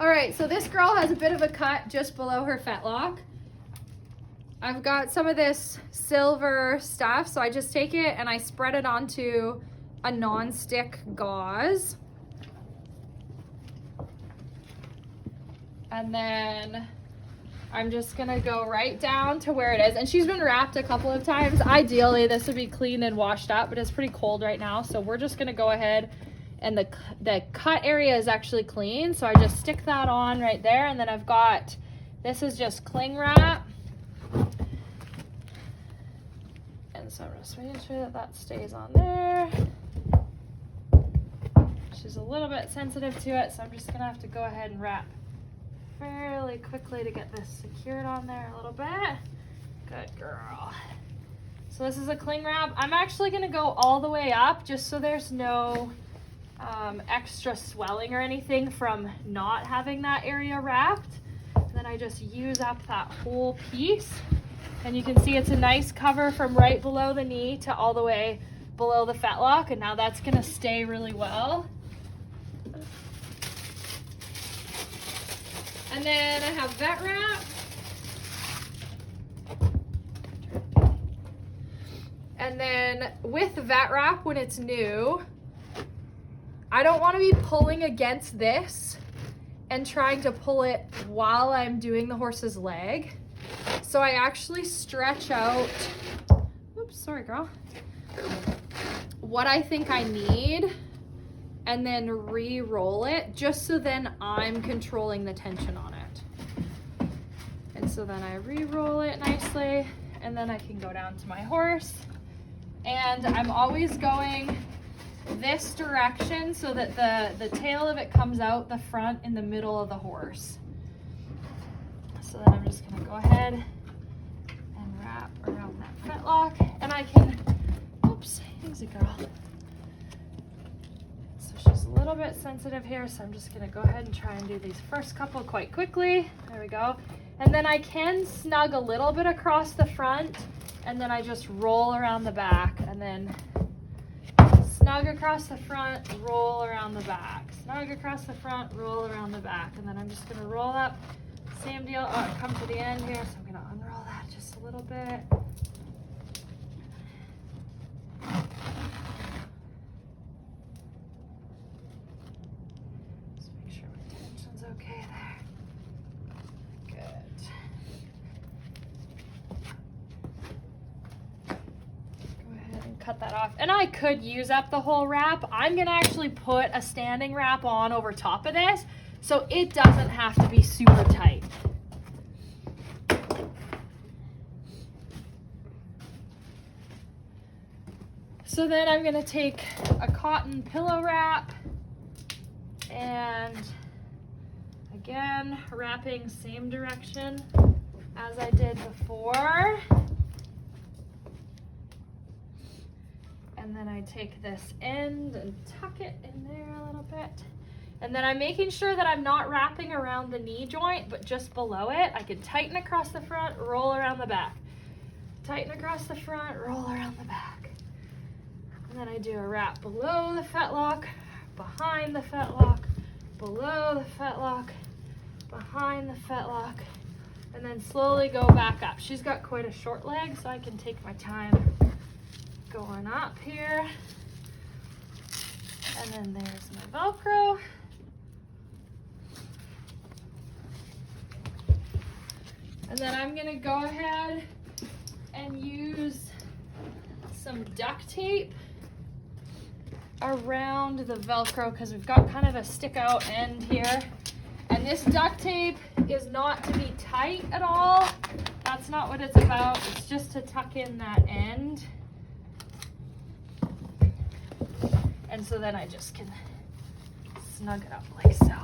All right, so this girl has a bit of a cut just below her fetlock. I've got some of this silver stuff, so I just take it and I spread it onto a non-stick gauze. And then I'm just gonna go right down to where it is. And she's been wrapped a couple of times. Ideally, this would be clean and washed up, but it's pretty cold right now. So we're just gonna go ahead, and the cut area is actually clean. So I just stick that on right there. And then I've got, this is just cling wrap. And so I'm just making sure that that stays on there. She's a little bit sensitive to it, so I'm just gonna have to go ahead and wrap fairly quickly to get this secured on there a little bit. Good girl. So this is a cling wrap. I'm actually gonna go all the way up just so there's no extra swelling or anything from not having that area wrapped. And then I just use up that whole piece. And you can see it's a nice cover from right below the knee to all the way below the fetlock. And now that's gonna stay really well. And then I have vet wrap. And then with vet wrap, when it's new, I don't want to be pulling against this and trying to pull it while I'm doing the horse's leg. So I actually stretch out, oops, sorry girl, what I think I need, and then re-roll it, just so then I'm controlling the tension on it. And so then I re-roll it nicely, and then I can go down to my horse. And I'm always going this direction so that the tail of it comes out the front in the middle of the horse. So then I'm just gonna go ahead and wrap around that fetlock, and I can, oops, easy girl. She's a little bit sensitive here, so I'm just gonna go ahead and try and do these first couple quite quickly. There we go. And then I can snug a little bit across the front, and then I just roll around the back, and then snug across the front, roll around the back. Snug across the front, roll around the back. And then I'm just gonna roll up, same deal, come to the end here, so I'm gonna unroll that just a little bit. Okay there. Good. Go ahead and cut that off. And I could use up the whole wrap. I'm gonna actually put a standing wrap on over top of this, so it doesn't have to be super tight. So then I'm gonna take a cotton pillow wrap, and again, wrapping same direction as I did before. And then I take this end and tuck it in there a little bit. And then I'm making sure that I'm not wrapping around the knee joint, but just below it. I can tighten across the front, roll around the back. Tighten across the front, roll around the back. And then I do a wrap below the fetlock, behind the fetlock, below the fetlock, behind the fetlock, and then slowly go back up. She's got quite a short leg, so I can take my time going up here. And then there's my Velcro. And then I'm gonna go ahead and use some duct tape around the Velcro, because we've got kind of a stick out end here. And this duct tape is not to be tight at all. That's not what it's about. It's just to tuck in that end. And so then I just can snug it up like so.